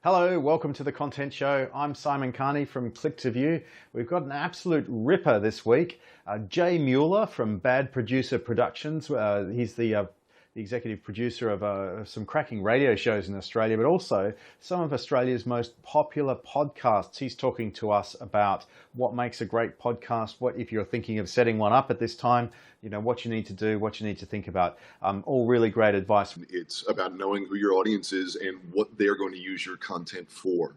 Hello, welcome to the Content Show. I'm Simon Kearney from Click to View. We've got an absolute ripper this week. Jay Mueller from Bad Producer Productions. He's the executive producer of some cracking radio shows in Australia, but also some of Australia's most popular podcasts. He's talking to us about what makes a great podcast, what if you're thinking of setting one up at this time, you know, what you need to do, what you need to think about. All really great advice. It's about knowing who your audience is and what they're going to use your content for.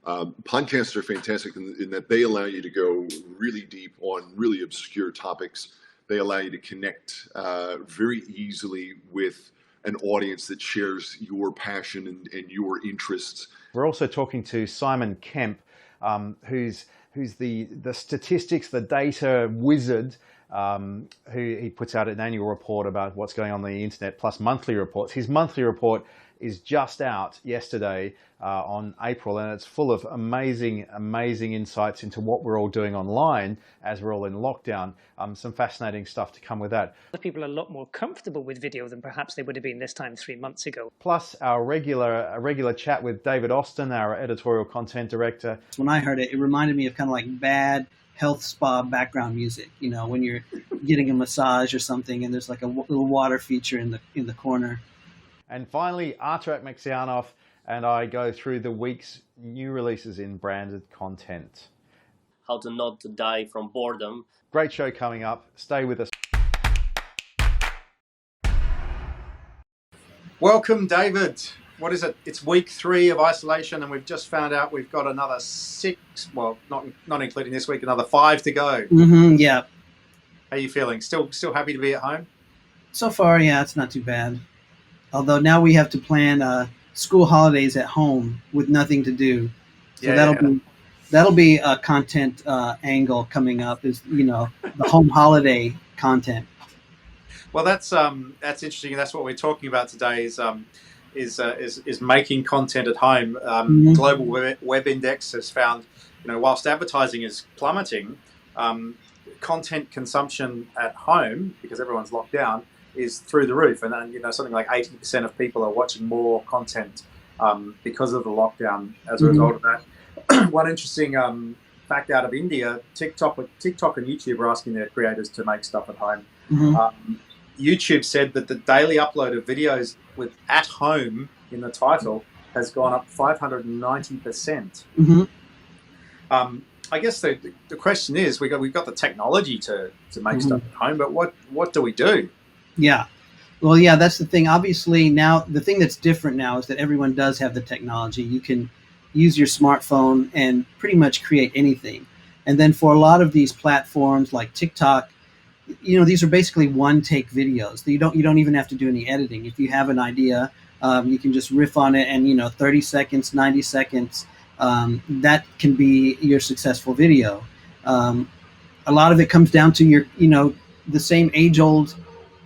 Podcasts are fantastic in that they allow you to go really deep on really obscure topics. They allow you to connect very easily with an audience that shares your passion and your interests. We're also talking to Simon Kemp, who's the statistics, the data wizard, who he puts out an annual report about what's going on the internet, plus monthly reports. His monthly report is just out yesterday on April, and it's full of amazing insights into what we're all doing online as we're all in lockdown. Some fascinating stuff to come with that. People are a lot more comfortable with video than perhaps they would have been this time 3 months ago. Plus our regular chat with David Austin, our editorial content director. When I heard it, it reminded me of kind of like bad health spa background music, you know, when you're getting a massage or something and there's like a little water feature in the corner. And finally, Artur Akhmetzyanov and I go through the week's new releases in branded content. How to not to die from boredom. Great show coming up. Stay with us. Welcome, David. What is it? It's week 3 of isolation, and we've just found out we've got another 6, well, not including this week, another 5 to go. Yeah. How are you feeling? Still happy to be at home? So far, yeah, it's not too bad. Although now we have to plan school holidays at home with nothing to do. So that'll be a content angle coming up, is, you know, the home holiday content. Well, that's interesting. That's what we're talking about today. Is making content at home. Global Web Index has found, you know, whilst advertising is plummeting, content consumption at home, because everyone's locked down, is through the roof, and then, you know, something like 80% of people are watching more content because of the lockdown as a result of that. One interesting fact out of India: TikTok and YouTube are asking their creators to make stuff at home. YouTube said that the daily upload of videos with "at home" in the title has gone up 590%. I guess the question is, we've got the technology to make stuff at home, but what do we do? Yeah. Well, yeah, that's the thing. Obviously, now the thing that's different now is that everyone does have the technology. You can use your smartphone and pretty much create anything. And then for a lot of these platforms like TikTok, you know, these are basically one-take videos. You don't even have to do any editing. If you have an idea, you can just riff on it, and, you know, 30 seconds, 90 seconds, that can be your successful video. A lot of it comes down to your, you know, the same age-old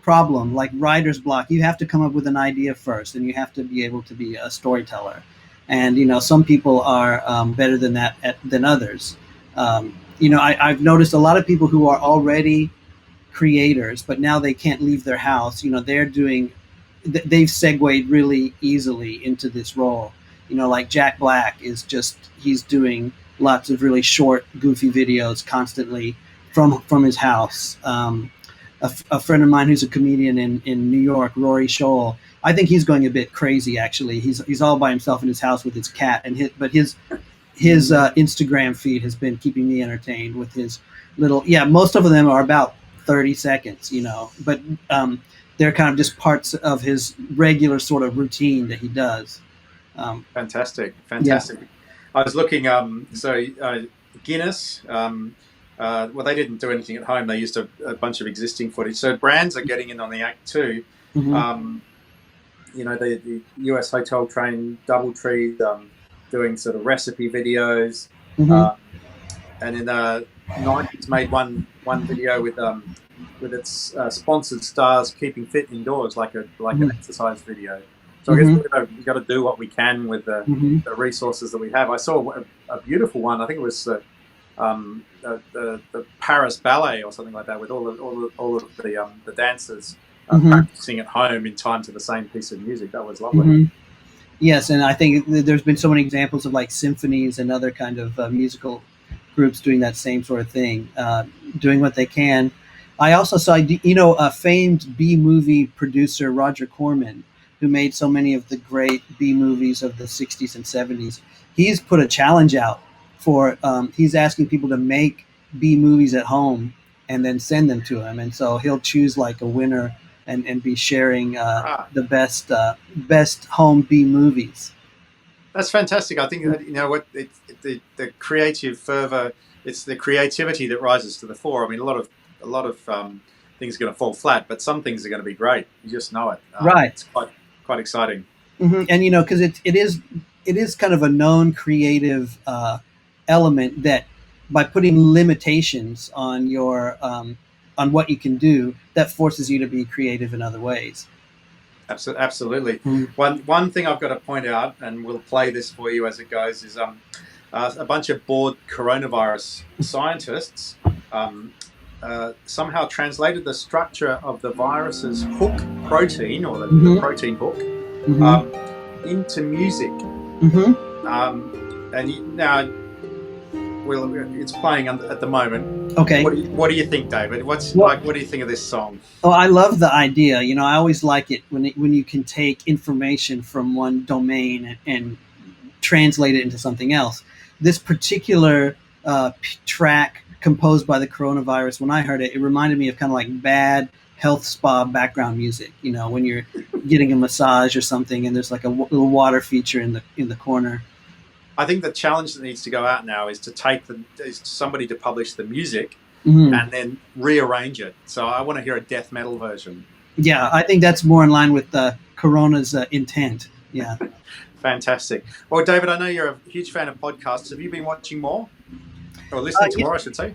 problem, like writer's block. You have to come up with an idea first, and you have to be able to be a storyteller. And, you know, some people are better than that than others. You know, I've noticed a lot of people who are already creators, but now they can't leave their house. You know, they've segued really easily into this role. You know, like Jack Black he's doing lots of really short, goofy videos constantly from his house. A friend of mine who's a comedian in New York, Rory Scholl, I think he's going a bit crazy, actually. He's all by himself in his house with his cat, and his Instagram feed has been keeping me entertained with his little, most of them are about 30 seconds, you know, but they're kind of just parts of his regular sort of routine that he does. Fantastic. Yeah. I was looking, Guinness, well, they didn't do anything at home. They used a bunch of existing footage. So brands are getting in on the act too. You know, the US hotel chain DoubleTree doing sort of recipe videos, and then Nike's made one video with its sponsored stars keeping fit indoors, like an exercise video. So I guess we've got to do what we can with the resources that we have. I saw a beautiful one. I think it was the Paris Ballet or something like that, with all of the dancers practicing at home in time to the same piece of music. That was lovely. Yes, and I think there's been so many examples of like symphonies and other kind of musical groups doing that same sort of thing, doing what they can. I also saw, a famed B movie producer, Roger Corman, who made so many of the great B movies of the 60s and 70s. He's put a challenge out for, he's asking people to make B movies at home and then send them to him. And so he'll choose like a winner and be sharing Ah, the best home B movies. that's fantastic. I think that, what the creative fervor, it's the creativity that rises to the fore. I mean, a lot of things are going to fall flat, but some things are going to be great. You just know it. Right. It's quite exciting. And because it is kind of a known creative element that by putting limitations on your on what you can do, that forces you to be creative in other ways. Absolutely. Mm. One thing I've got to point out, and we'll play this for you as it goes, is a bunch of bored coronavirus scientists somehow translated the structure of the virus's hook protein, or the protein hook, into music. Now, it's playing at the moment. Okay. What do you think, David? What do you think of this song? Oh, I love the idea. I always like it when you can take information from one domain and translate it into something else. This particular track composed by the coronavirus, when I heard it, it reminded me of kind of like bad health spa background music. When you're getting a massage or something, and there's like a little water feature in the corner. I think the challenge that needs to go out now is somebody to publish the music and then rearrange it. So I want to hear a death metal version. Yeah, I think that's more in line with Corona's intent. Yeah. Fantastic. Well, David, I know you're a huge fan of podcasts. Have you been watching more? Or listening to more, I should say?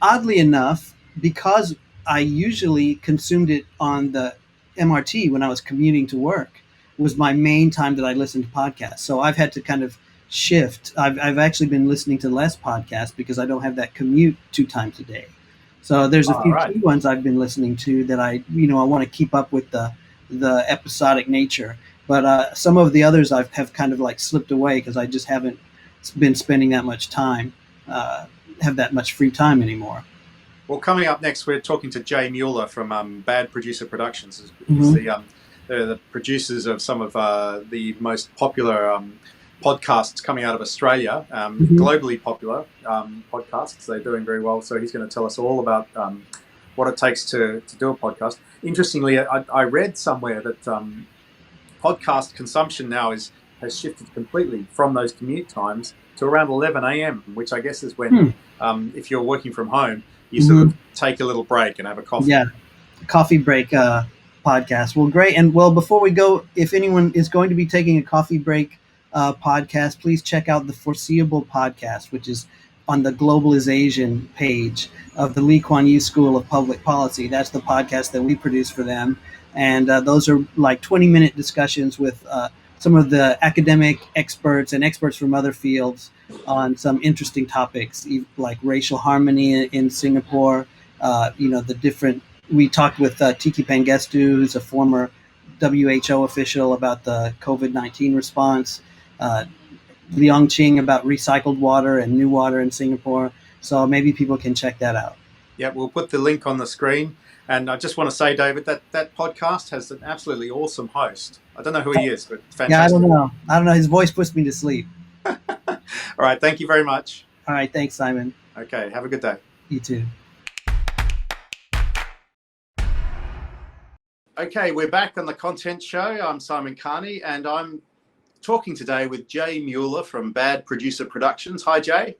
Oddly enough, because I usually consumed it on the MRT when I was commuting to work, was my main time that I listened to podcasts. So I've had to kind of shift. I've actually been listening to less podcasts because I don't have that commute 2 times a day. So there's a few key ones I've been listening to that I want to keep up with the episodic nature. But some of the others have kind of like slipped away because I just haven't been spending that much time, have that much free time anymore. Well, coming up next, we're talking to Jay Mueller from Bad Producer Productions. He's the producers of some of the most popular podcasts coming out of Australia, globally popular podcasts. They're doing very well. So he's going to tell us all about what it takes to do a podcast. Interestingly, I read somewhere that podcast consumption now has shifted completely from those commute times to around 11 a.m., which I guess is when, if you're working from home, you sort of take a little break and have a coffee. Yeah, coffee break podcast. Well, great. And well, before we go, if anyone is going to be taking a coffee break podcast, please check out the Foreseeable podcast, which is on the Globalization page of the Lee Kuan Yew School of Public Policy. That's the podcast that we produce for them. And those are like 20-minute discussions with some of the academic experts and experts from other fields on some interesting topics, like racial harmony in Singapore. We talked with Tiki Pangestu, who's a former WHO official, about the COVID-19 response. Liang Qing about recycled water and new water in Singapore. So maybe people can check that out. Yeah, we'll put the link on the screen. And I just want to say, David, that podcast has an absolutely awesome host. I don't know who he is, but fantastic. Yeah, I don't know. His voice puts me to sleep. All right. Thank you very much. All right. Thanks, Simon. Okay. Have a good day. You too. Okay. We're back on the Content Show. I'm Simon Kearney, and I'm talking today with Jay Mueller from Bad Producer Productions. Hi, Jay.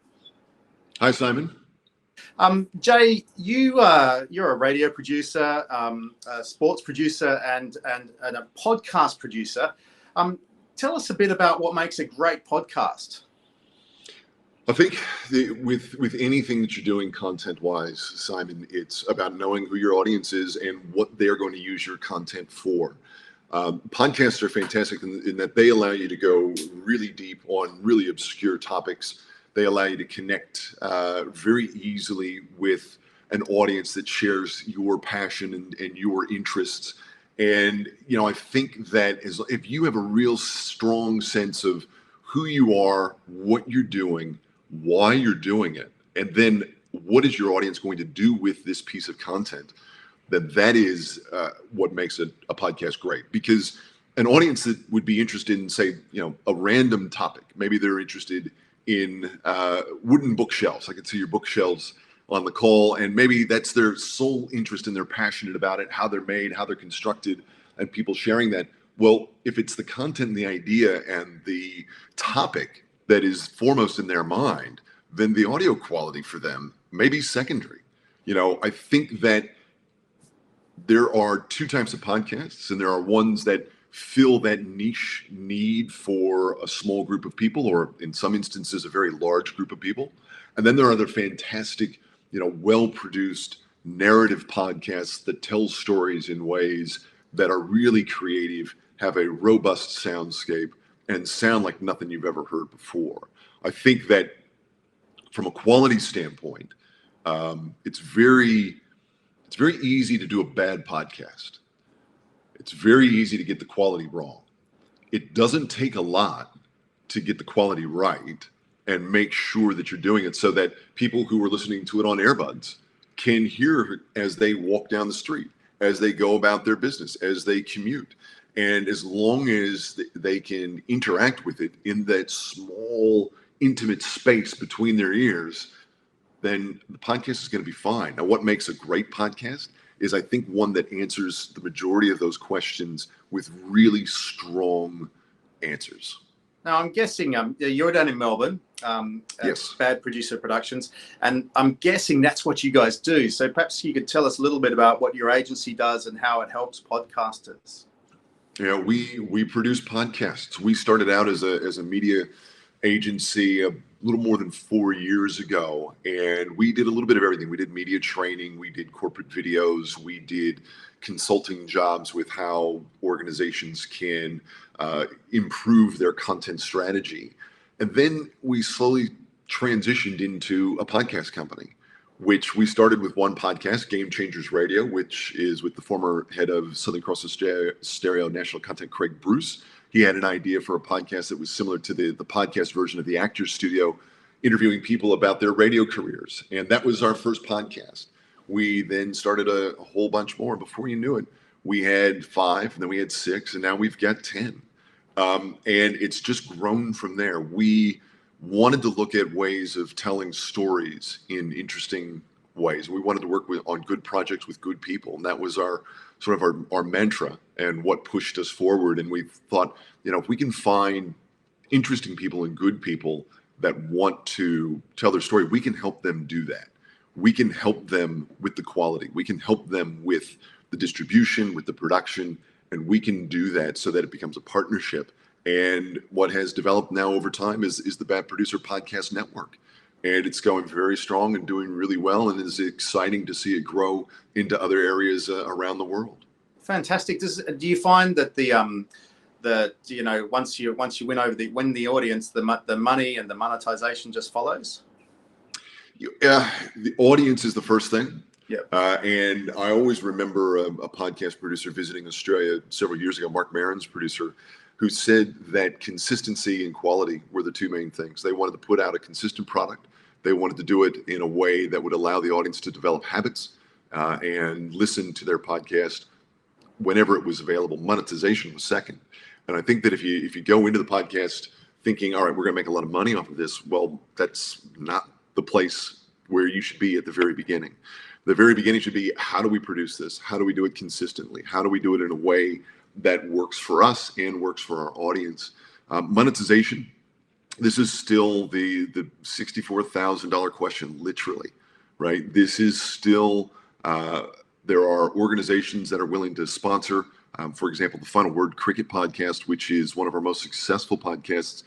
Hi, Simon. Jay, you're a radio producer, a sports producer, and a podcast producer. Tell us a bit about what makes a great podcast. I think with anything that you're doing content-wise, Simon, it's about knowing who your audience is and what they're going to use your content for. Podcasts are fantastic in that they allow you to go really deep on really obscure topics. They allow you to connect very easily with an audience that shares your passion and your interests. And, I think that if you have a real strong sense of who you are, what you're doing, why you're doing it, and then what is your audience going to do with this piece of content, that is what makes a podcast great. Because an audience that would be interested in, say, a random topic, maybe they're interested in wooden bookshelves. I can see your bookshelves on the call, and maybe that's their sole interest and they're passionate about it, how they're made, how they're constructed, and people sharing that. Well, if it's the content and the idea and the topic that is foremost in their mind, then the audio quality for them may be secondary. I think that there are two types of podcasts, and there are ones that fill that niche need for a small group of people, or in some instances, a very large group of people. And then there are other fantastic, well-produced narrative podcasts that tell stories in ways that are really creative, have a robust soundscape, and sound like nothing you've ever heard before. I think that from a quality standpoint, it's very easy to do a bad podcast. It's very easy to get the quality wrong. It doesn't take a lot to get the quality right and make sure that you're doing it so that people who are listening to it on earbuds can hear as they walk down the street, as they go about their business, as they commute. And as long as they can interact with it in that small, intimate space between their ears, then the podcast is going to be fine. Now, what makes a great podcast is, I think, one that answers the majority of those questions with really strong answers. Now, I'm guessing you're down in Melbourne, yes, Bad Producer Productions, and I'm guessing that's what you guys do. So perhaps you could tell us a little bit about what your agency does and how it helps podcasters. We produce podcasts. We started out as a media agency a little more than 4 years ago, and we did a little bit of everything. We did media training, we did corporate videos, we did consulting jobs with how organizations can improve their content strategy. And then we slowly transitioned into a podcast company, which we started with one podcast, Game Changers Radio, which is with the former head of Southern Cross Stereo National Content, Craig Bruce. He had an idea for a podcast that was similar to the podcast version of the Actors Studio, interviewing people about their radio careers. And that was our first podcast. We then started a whole bunch more. Before you knew it, we had 5, and then we had 6, and now we've got 10. And it's just grown from there. We wanted to look at ways of telling stories in interesting ways. We wanted to work on good projects with good people, and that was our mantra and what pushed us forward. And we thought, if we can find interesting people and good people that want to tell their story, we can help them do that. We can help them with the quality. We can help them with the distribution, with the production, and we can do that so that it becomes a partnership. And what has developed now over time is the Bad Producer Podcast Network. And it's going very strong and doing really well, and it's exciting to see it grow into other areas around the world. Fantastic. Do you find that once you win the audience, the money and the monetization just follows? The audience is the first thing. Yep. And I always remember a podcast producer visiting Australia several years ago, Mark Maron's producer, who said that consistency and quality were the two main things. They wanted to put out a consistent product. They wanted to do it in a way that would allow the audience to develop habits and listen to their podcast whenever it was available. Monetization was second. And I think that if you go into the podcast thinking, all right, we're going to make a lot of money off of this, well, that's not the place where you should be at the very beginning. The very beginning should be, how do we produce this? How do we do it consistently? How do we do it in a way that works for us and works for our audience? Monetization, this is still the $64,000 question, literally, right? This is still, there are organizations that are willing to sponsor. For example, the Final Word Cricket podcast, which is one of our most successful podcasts,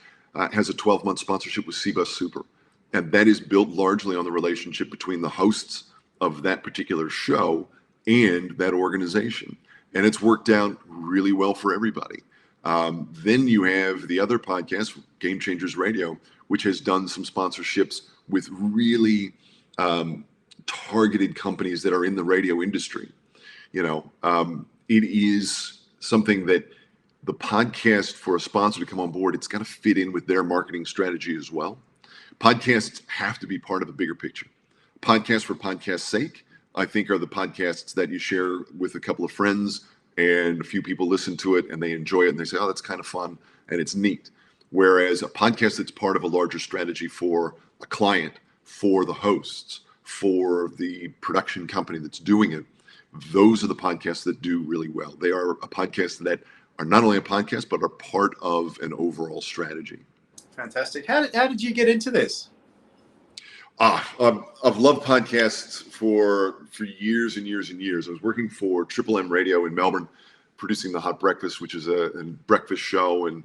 has a 12-month sponsorship with CBus Super. And that is built largely on the relationship between the hosts of that particular show and that organization. And it's worked out really well for everybody. Then you have the other podcast, Game Changers Radio, which has done some sponsorships with really targeted companies that are in the radio industry. it is something that the podcast, for a sponsor to come on board, it's got to fit in with their marketing strategy as well. Podcasts have to be part of the bigger picture. Podcasts for podcast's sake, I think, are the podcasts that you share with a couple of friends and a few people listen to it and they enjoy it and they say, oh, that's kind of fun and it's neat. Whereas a podcast that's part of a larger strategy for a client, for the hosts, for the production company that's doing it, those are the podcasts that do really well. They are a podcast that are not only a podcast, but are part of an overall strategy. Fantastic. How did you get into this? I've loved podcasts for years and years and years. I was working for Triple M Radio in Melbourne, producing The Hot Breakfast, which is a breakfast show. And,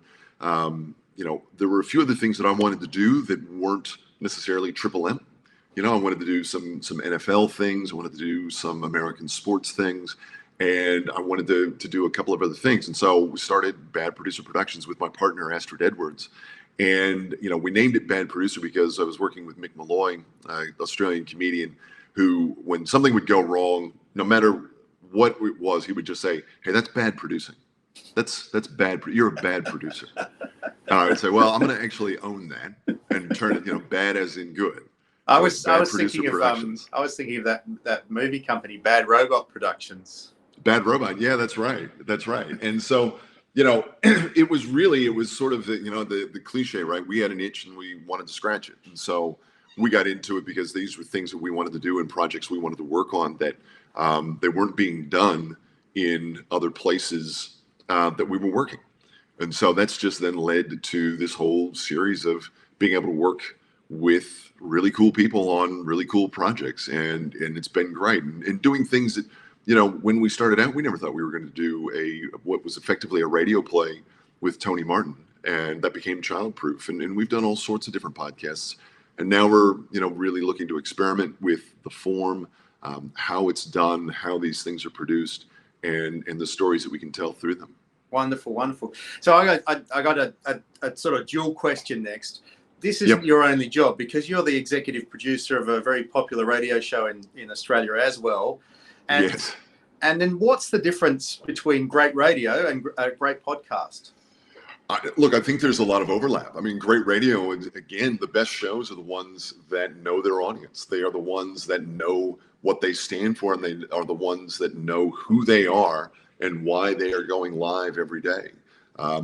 there were a few other things that I wanted to do that weren't necessarily Triple M. I wanted to do some NFL things. I wanted to do some American sports things. And I wanted to do a couple of other things. And so we started Bad Producer Productions with my partner, Artur Edwards. And, we named it Bad Producer because I was working with Mick Malloy, an Australian comedian, who, when something would go wrong, no matter what it was, he would just say, hey, that's bad producing. That's bad. You're a bad producer. And I would say, well, I'm going to actually own that and turn it, bad as in good. I was thinking of that movie company, Bad Robot Productions. Bad Robot. Yeah, that's right. That's right. And so, it was sort of the cliche, right? We had an itch and we wanted to scratch it. And so we got into it because these were things that we wanted to do and projects we wanted to work on that they weren't being done in other places that we were working. And so that's just then led to this whole series of being able to work with really cool people on really cool projects. And it's been great. And doing things that, when we started out, we never thought we were going to do what was effectively a radio play with Tony Martin, and that became Childproof. And we've done all sorts of different podcasts. And now we're, really looking to experiment with the form, how it's done, how these things are produced, and the stories that we can tell through them. Wonderful, wonderful. So I got a sort of dual question next. This isn't your only job, because you're the executive producer of a very popular radio show in Australia as well. And, yes. And then what's the difference between great radio and a great podcast? Look, I think there's a lot of overlap. I mean, great radio, again, the best shows are the ones that know their audience. They are the ones that know what they stand for, and they are the ones that know who they are and why they are going live every day.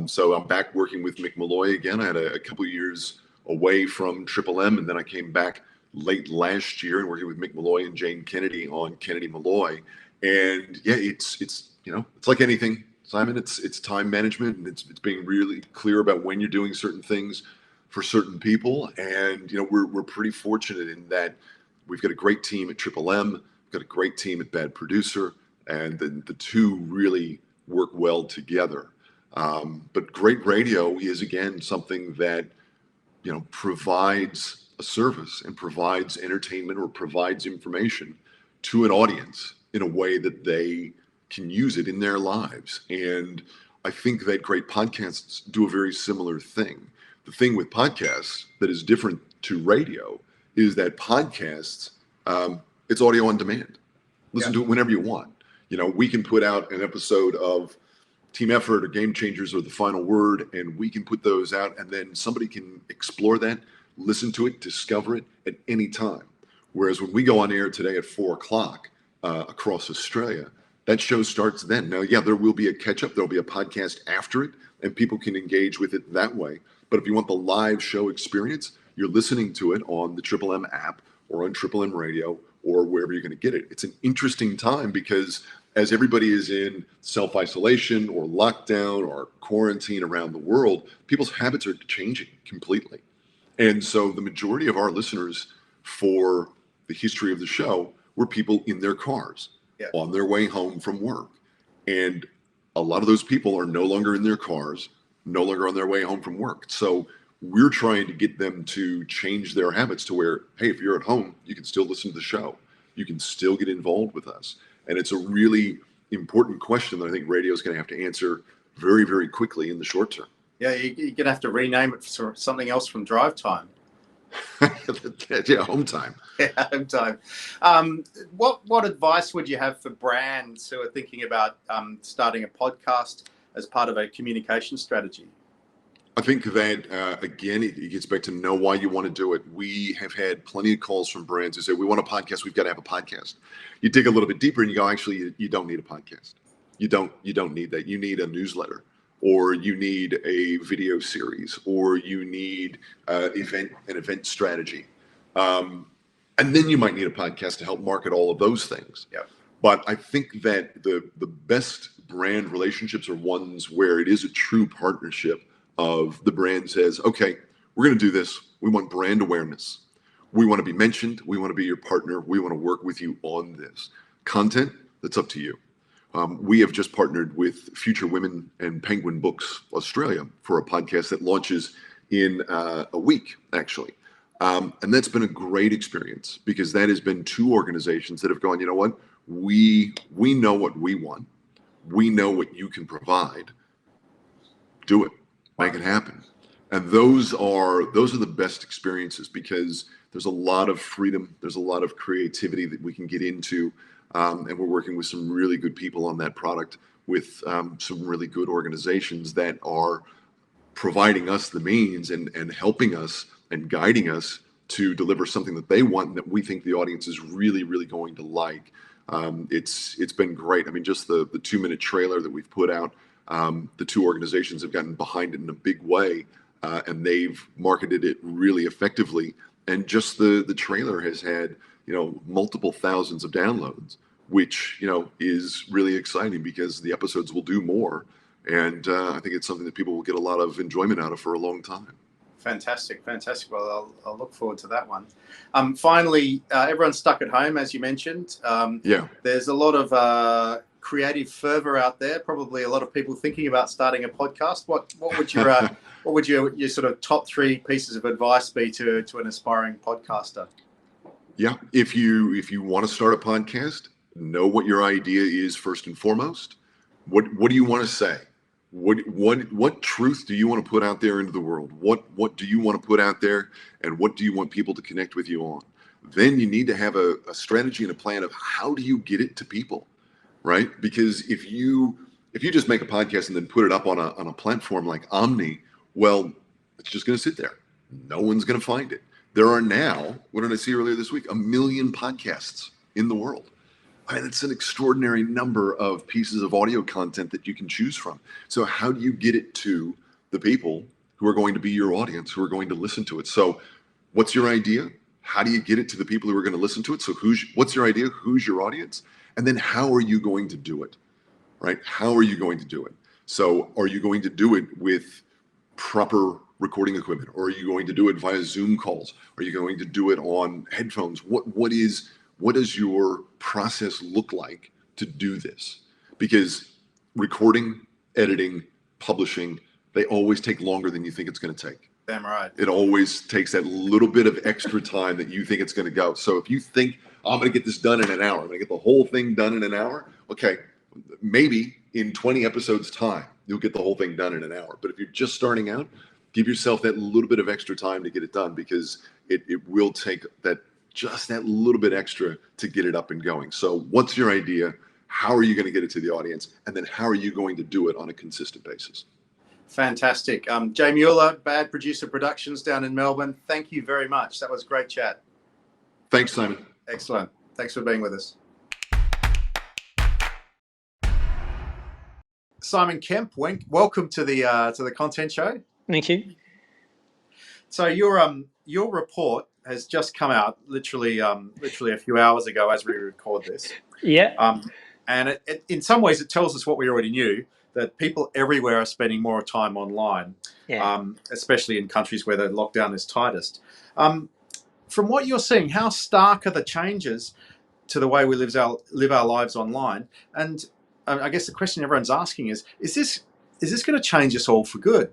So I'm back working with Mick Malloy again. I had a couple of years away from Triple M, and then I came back late last year and working with Mick Malloy and Jane Kennedy on Kennedy Malloy. And yeah, it's like anything, Simon. It's time management, and it's being really clear about when you're doing certain things for certain people. And we're pretty fortunate in that we've got a great team at Triple M, we've got a great team at Bad Producer, and the two really work well together. But great radio is, again, something that provides a service and provides entertainment or provides information to an audience in a way that they can use it in their lives. And I think that great podcasts do a very similar thing. The thing with podcasts that is different to radio is that podcasts, it's audio on demand. Listen to it whenever you want. We can put out an episode of Team Effort or Game Changers or The Final Word, and we can put those out, and then somebody can explore that, listen to it, discover it at any time. Whereas when we go on air today at 4:00 across Australia, that show starts then. Now, there will be a catch-up. There'll be a podcast after it, and people can engage with it that way. But if you want the live show experience, you're listening to it on the Triple M app or on Triple M Radio or wherever you're going to get it. It's an interesting time because as everybody is in self-isolation or lockdown or quarantine around the world, people's habits are changing completely. And so the majority of our listeners for the history of the show were people in their cars on their way home from work. And a lot of those people are no longer in their cars, no longer on their way home from work. So we're trying to get them to change their habits to where, hey, if you're at home, you can still listen to the show. You can still get involved with us. And it's a really important question that I think radio is going to have to answer very, very quickly in the short term. Yeah, you're going to have to rename it for something else from Drive Time. Yeah, home time. Yeah, home time. What advice would you have for brands who are thinking about starting a podcast as part of a communication strategy? I think that, again, it gets back to know why you want to do it. We have had plenty of calls from brands who say, we want a podcast, we've got to have a podcast. You dig a little bit deeper and you go, actually, you don't need a podcast. You don't need that. You need a newsletter, or you need a video series, or you need an event strategy. And then you might need a podcast to help market all of those things. Yep. But I think that the best brand relationships are ones where it is a true partnership of the brand says, okay, we're going to do this. We want brand awareness. We want to be mentioned. We want to be your partner. We want to work with you on this. Content, that's up to you. We have just partnered with Future Women and Penguin Books Australia for a podcast that launches in a week, actually. And that's been a great experience, because that has been two organizations that have gone, you know what, we know what we want. We know what you can provide. Do it. Make it happen. And those are the best experiences, because there's a lot of freedom. There's a lot of creativity that we can get into. And we're working with some really good people on that product, with some really good organizations that are providing us the means and helping us and guiding us to deliver something that they want and that we think the audience is really, really going to like. It's been great. I mean, just the 2-minute trailer that we've put out, the two organizations have gotten behind it in a big way, and they've marketed it really effectively. And just the trailer has had, multiple thousands of downloads, which, is really exciting, because the episodes will do more. And I think it's something that people will get a lot of enjoyment out of for a long time. Fantastic. Well, I'll look forward to that one. Finally, everyone's stuck at home, as you mentioned. Yeah. There's a lot of creative fervor out there. Probably a lot of people thinking about starting a podcast. What would your sort of top 3 pieces of advice be to an aspiring podcaster? Yeah. If you want to start a podcast, know what your idea is first and foremost. What do you want to say? What truth do you want to put out there into the world? What do you want to put out there, and what do you want people to connect with you on? Then you need to have a strategy and a plan of how do you get it to people, right? Because if you just make a podcast and then put it up on a platform like Omni, well, it's just going to sit there. No one's going to find it. There are now, what did I see earlier this week? 1 million podcasts in the world. I mean, it's an extraordinary number of pieces of audio content that you can choose from. So how do you get it to the people who are going to be your audience, who are going to listen to it? So what's your idea? How do you get it to the people who are going to listen to it? So what's your idea? Who's your audience? And then how are you going to do it, right? How are you going to do it? So are you going to do it with proper recording equipment? Or are you going to do it via Zoom calls? Are you going to do it on headphones? What does your process look like to do this? Because recording, editing, publishing, they always take longer than you think it's going to take. Damn right. It always takes that little bit of extra time that you think it's going to go. So if you think, I'm going to get this done in an hour, I'm going to get the whole thing done in an hour, okay, maybe in 20 episodes time, you'll get the whole thing done in an hour. But if you're just starting out, give yourself that little bit of extra time to get it done, because it will take just that little bit extra to get it up and going. So what's your idea? How are you going to get it to the audience? And then how are you going to do it on a consistent basis? Fantastic. Jay Mueller, Bad Producer Productions down in Melbourne. Thank you very much. That was a great chat. Thanks, Simon. Excellent. Thanks for being with us. Simon Kemp, welcome to the Content Show. Thank you. So your report has just come out literally a few hours ago as we record this. Yeah. And it, in some ways, it tells us what we already knew, that people everywhere are spending more time online, especially in countries where the lockdown is tightest. From what you're seeing, how stark are the changes to the way we live our lives online? And I guess the question everyone's asking is this going to change us all for good?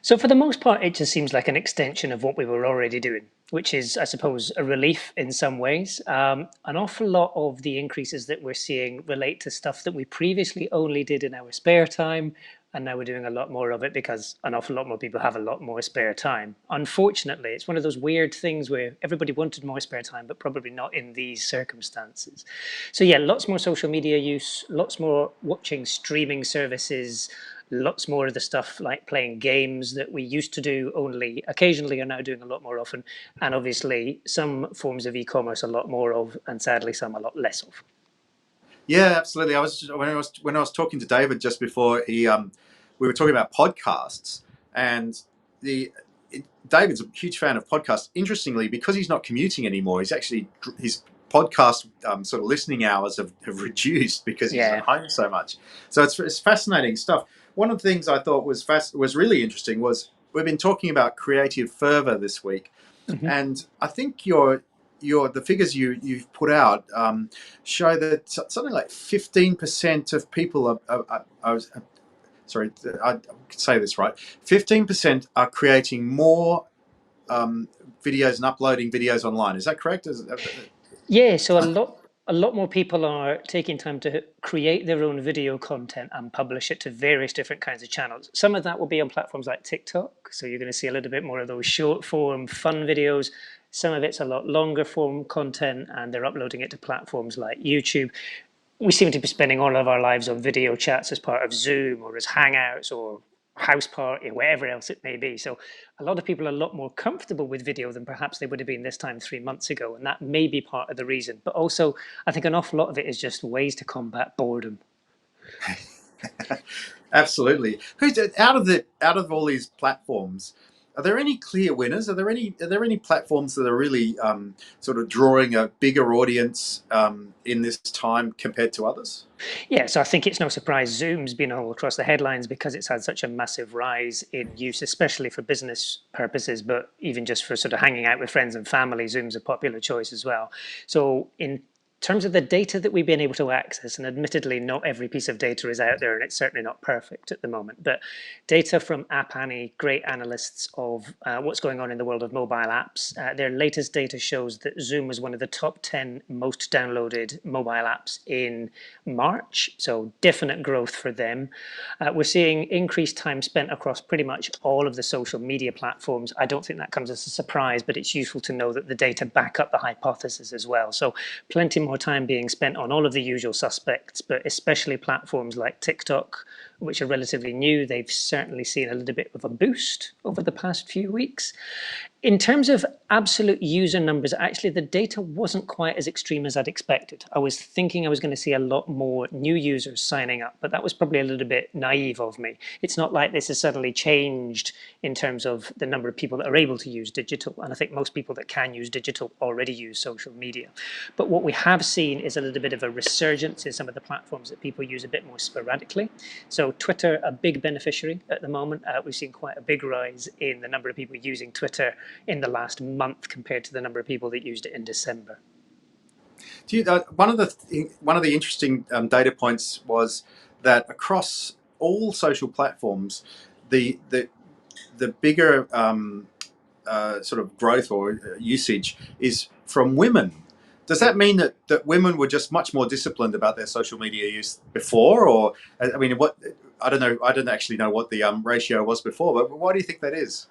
So for the most part, it just seems like an extension of what we were already doing, which is, I suppose, a relief in some ways. An awful lot of the increases that we're seeing relate to stuff that we previously only did in our spare time, and now we're doing a lot more of it because an awful lot more people have a lot more spare time. Unfortunately, it's one of those weird things where everybody wanted more spare time, but probably not in these circumstances. So yeah, lots more social media use, lots more watching streaming services, lots more of the stuff like playing games that we used to do only occasionally are now doing a lot more often, and obviously some forms of e-commerce a lot more of, and sadly some a lot less of. Yeah, absolutely. When I was talking to David just before we were talking about podcasts, and David's a huge fan of podcasts. Interestingly, because he's not commuting anymore, his podcast sort of listening hours have reduced because he's at home so much. So it's fascinating stuff. One of the things I thought was really interesting was we've been talking about creative fervor this week, and I think the figures you've put out show that something like 15% of people sorry, I could say this right. 15% are creating more videos and uploading videos online. Is that correct? Yeah, so a lot more people are taking time to create their own video content and publish it to various different kinds of channels. Some of that will be on platforms like TikTok, so you're going to see a little bit more of those short form fun videos. Some of it's a lot longer form content, and they're uploading it to platforms like YouTube. We seem to be spending all of our lives on video chats as part of Zoom or as Hangouts or House Party, whatever else it may be. So a lot of people are a lot more comfortable with video than perhaps they would have been this time 3 months ago, and that may be part of the reason. But also, I think an awful lot of it is just ways to combat boredom. Absolutely. Out of all these platforms, are there any clear winners? Are there any platforms that are really sort of drawing a bigger audience in this time compared to others? Yeah, so I think it's no surprise Zoom's been all across the headlines because it's had such a massive rise in use, especially for business purposes, but even just for sort of hanging out with friends and family, Zoom's a popular choice as well. So in terms of the data that we've been able to access, and admittedly not every piece of data is out there and it's certainly not perfect at the moment, but data from App Annie, great analysts of what's going on in the world of mobile apps, their latest data shows that Zoom was one of the top 10 most downloaded mobile apps in March, so definite growth for them. We're seeing increased time spent across pretty much all of the social media platforms. I don't think that comes as a surprise, but it's useful to know that the data back up the hypothesis as well. So plenty more time being spent on all of the usual suspects, but especially platforms like TikTok, which are relatively new. They've certainly seen a little bit of a boost over the past few weeks. In terms of absolute user numbers, actually the data wasn't quite as extreme as I'd expected. I was thinking I was going to see a lot more new users signing up, but that was probably a little bit naive of me. It's not like this has suddenly changed in terms of the number of people that are able to use digital, and I think most people that can use digital already use social media. But what we have seen is a little bit of a resurgence in some of the platforms that people use a bit more sporadically. So Twitter, a big beneficiary at the moment. We've seen quite a big rise in the number of people using Twitter in the last month compared to the number of people that used it in December. One of the interesting data points was that across all social platforms, the bigger sort of growth or usage is from women. Does that mean that women were just much more disciplined about their social media use before, or I mean, what? I don't know. I don't actually know what the ratio was before, but why do you think that is?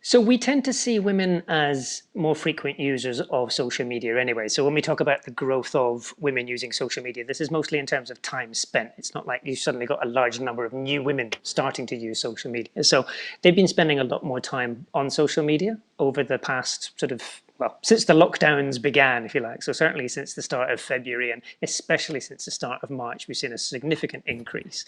So we tend to see women as more frequent users of social media anyway. So when we talk about the growth of women using social media, this is mostly in terms of time spent. It's not like you've suddenly got a large number of new women starting to use social media. So they've been spending a lot more time on social media over the past since the lockdowns began, if you like. So certainly since the start of February, and especially since the start of March, we've seen a significant increase.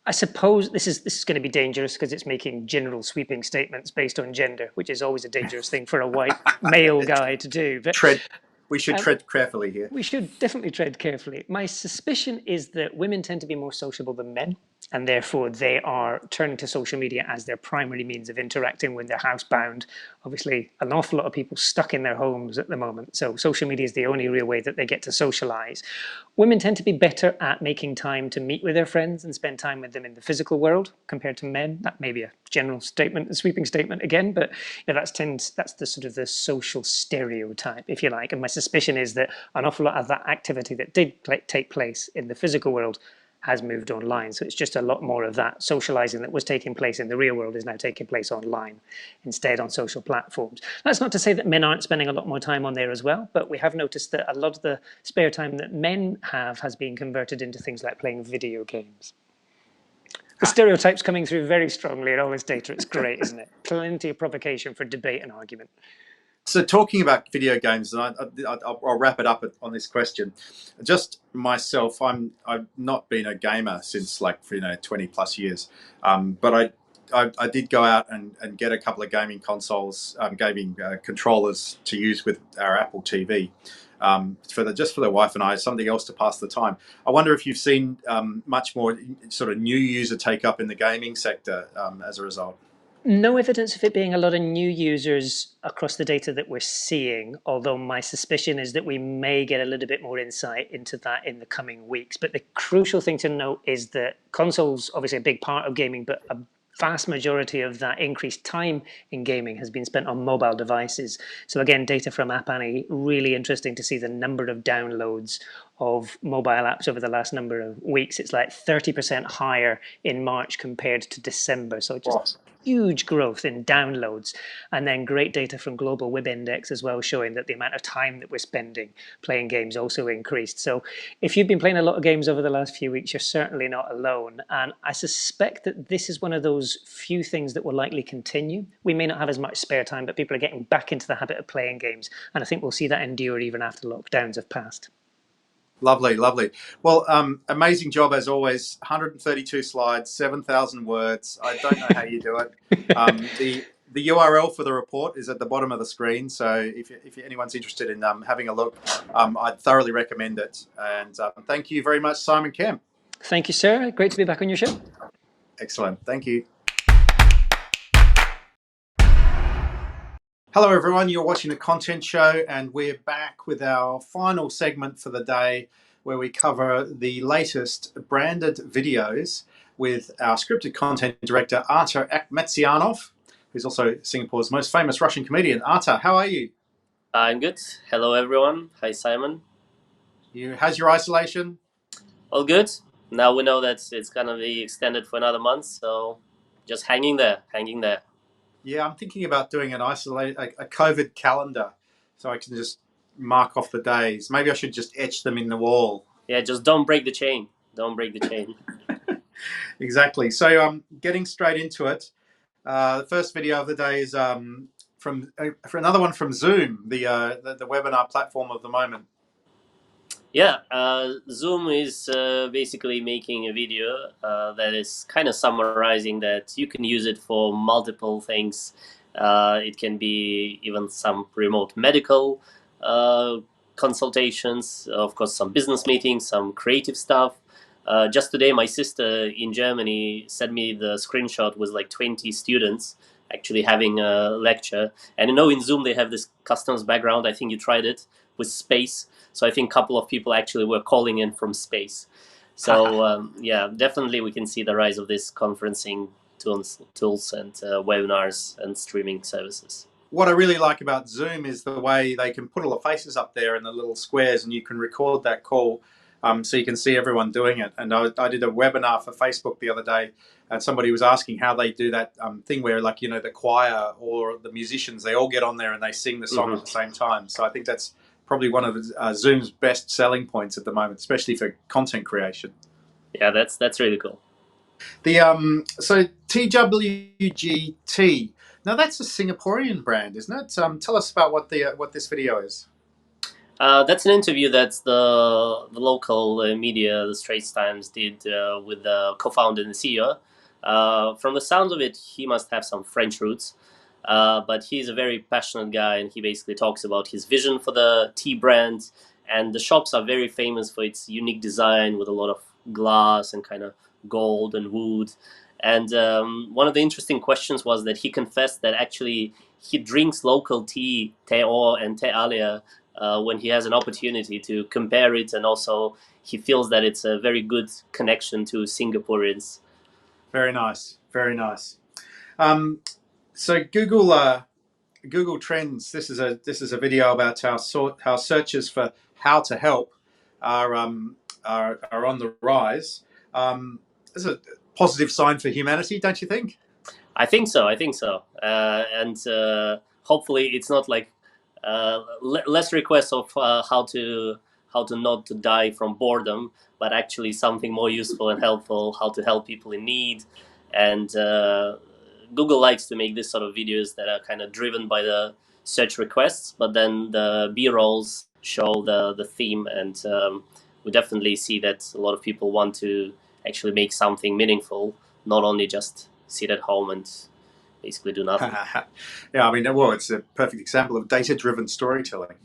I suppose this is going to be dangerous because it's making general sweeping statements based on gender, which is always a dangerous thing for a white male guy to do. But we should tread carefully here. We should definitely tread carefully. My suspicion is that women tend to be more sociable than men, and therefore they are turning to social media as their primary means of interacting when they're housebound. Obviously, an awful lot of people stuck in their homes at the moment, so social media is the only real way that they get to socialize. Women tend to be better at making time to meet with their friends and spend time with them in the physical world compared to men. That may be a general statement, a sweeping statement again, but that's the sort of the social stereotype, if you like. And my suspicion is that an awful lot of that activity that did take place in the physical world has moved online. So it's just a lot more of that socializing that was taking place in the real world is now taking place online instead on social platforms. That's not to say that men aren't spending a lot more time on there as well, but we have noticed that a lot of the spare time that men have has been converted into things like playing video games. The stereotypes coming through very strongly in all this data. It's great, isn't it? Plenty of provocation for debate and argument. So talking about video games, and I'll wrap it up on this question. Just myself, I've not been a gamer since 20 plus years, but I did go out and get a couple of gaming consoles, gaming controllers to use with our Apple TV, just for the wife and I, something else to pass the time. I wonder if you've seen much more sort of new user take up in the gaming sector as a result. No evidence of it being a lot of new users across the data that we're seeing, although my suspicion is that we may get a little bit more insight into that in the coming weeks. But the crucial thing to note is that consoles, obviously a big part of gaming, but a vast majority of that increased time in gaming has been spent on mobile devices. So again, data from App Annie, really interesting to see the number of downloads of mobile apps over the last number of weeks. It's like 30% higher in March compared to December. So just huge growth in downloads, and then great data from Global Web Index as well, showing that the amount of time that we're spending playing games also increased. So if you've been playing a lot of games over the last few weeks, you're certainly not alone. And I suspect that this is one of those few things that will likely continue. We may not have as much spare time, but people are getting back into the habit of playing games. And I think we'll see that endure even after lockdowns have passed. Lovely, lovely. Well, amazing job as always. 132 slides, 7,000 words. I don't know how you do it. The URL for the report is at the bottom of the screen. So if anyone's interested in having a look, I'd thoroughly recommend it. And thank you very much, Simon Kemp. Thank you, sir. Great to be back on your show. Excellent. Thank you. Hello, everyone. You're watching The Content Show, and we're back with our final segment for the day, where we cover the latest branded videos with our scripted content director, Artur Akhmetzyanov, who's also Singapore's most famous Russian comedian. Artur, how are you? I'm good. Hello, everyone. Hi, Simon. How's your isolation? All good. Now we know that it's going to be extended for another month, so just hanging there. Yeah, I'm thinking about doing a COVID calendar, so I can just mark off the days. Maybe I should just etch them in the wall. Yeah, just don't break the chain. Exactly. So getting straight into it, the first video of the day is for another one from Zoom, the webinar platform of the moment. Yeah, Zoom is basically making a video that is kind of summarizing that you can use it for multiple things. It can be even some remote medical consultations, of course, some business meetings, some creative stuff. Just today, my sister in Germany sent me the screenshot with like 20 students actually having a lecture. And in Zoom, they have this customs background. I think you tried it with space. So I think a couple of people actually were calling in from space. So yeah, definitely we can see the rise of this conferencing tools and webinars and streaming services. What I really like about Zoom is the way they can put all the faces up there in the little squares, and you can record that call so you can see everyone doing it. And I did a webinar for Facebook the other day, and somebody was asking how they do that thing where, like, the choir or the musicians, they all get on there and they sing the song at the same time. So I think that's probably one of Zoom's best selling points at the moment, especially for content creation. Yeah, that's really cool. So TWGT. Now that's a Singaporean brand, isn't it? Tell us about what this video is. That's an interview that the local media, the Straits Times, did with the co-founder and the CEO. From the sounds of it, he must have some French roots, but he's a very passionate guy, and he basically talks about his vision for the tea brand. And the shops are very famous for its unique design with a lot of glass and kind of gold and wood. And one of the interesting questions was that he confessed that actually he drinks local tea, te o and te alia, when he has an opportunity to compare it, and also he feels that it's a very good connection to Singaporeans. Very nice, very nice. So Google Trends. This is a video about how searches for how to help are on the rise. It's a positive sign for humanity, don't you think? I think so. And hopefully, it's not like less requests of how to not to die from boredom, but actually something more useful and helpful, how to help people in need. And Google likes to make this sort of videos that are kind of driven by the search requests, but then the B-rolls show the theme, and we definitely see that a lot of people want to actually make something meaningful, not only just sit at home and basically do nothing. Yeah, I mean, well, it's a perfect example of data-driven storytelling.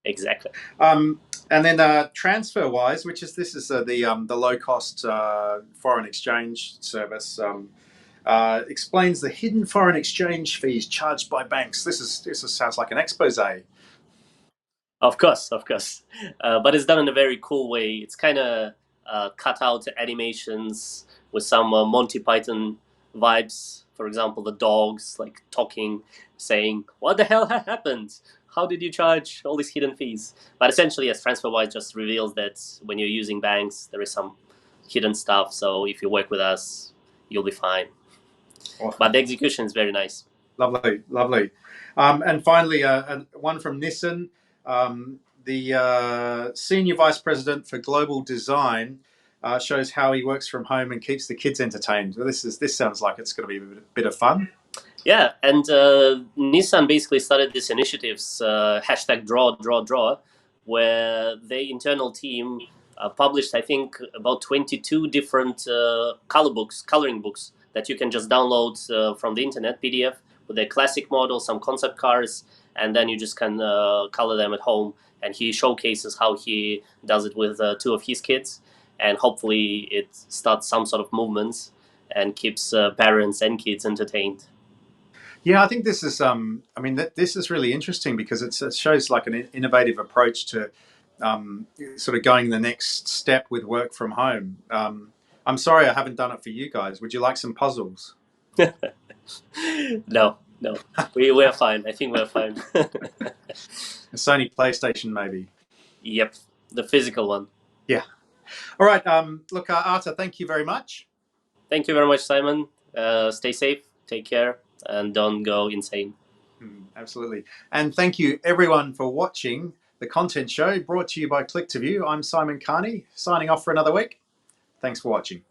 Exactly. And then TransferWise, this is the low-cost foreign exchange service, explains the hidden foreign exchange fees charged by banks. This sounds like an expose. Of course. But it's done in a very cool way. It's kind of cut out animations with some Monty Python vibes. For example, the dogs like talking, saying, "What the hell happened? How did you charge all these hidden fees?" But essentially, as TransferWise just reveals that when you're using banks, there is some hidden stuff. So if you work with us, you'll be fine. Awesome. But the execution is very nice. Lovely. And finally, one from Nissan. The Senior Vice President for Global Design shows how he works from home and keeps the kids entertained. Well, this sounds like it's going to be a bit of fun. Yeah, and Nissan basically started this initiatives, #draw, where their internal team published, I think, about 22 different coloring books that you can just download from the internet, PDF, with their classic models, some concept cars, and then you just can color them at home. And he showcases how he does it with 2 of his kids, and hopefully it starts some sort of movements and keeps parents and kids entertained. Yeah, I think this is. This is really interesting because it shows like an innovative approach to sort of going the next step with work from home. I'm sorry I haven't done it for you guys. Would you like some puzzles? No, we're fine. I think we're fine. A Sony PlayStation, maybe. Yep, the physical one. Yeah. All right. Look, Artur, thank you very much. Thank you very much, Simon. Stay safe. Take care. And don't go insane. Absolutely. And thank you everyone for watching the content show brought to you by Click to View. I'm Simon Kearney, signing off for another week. Thanks for watching.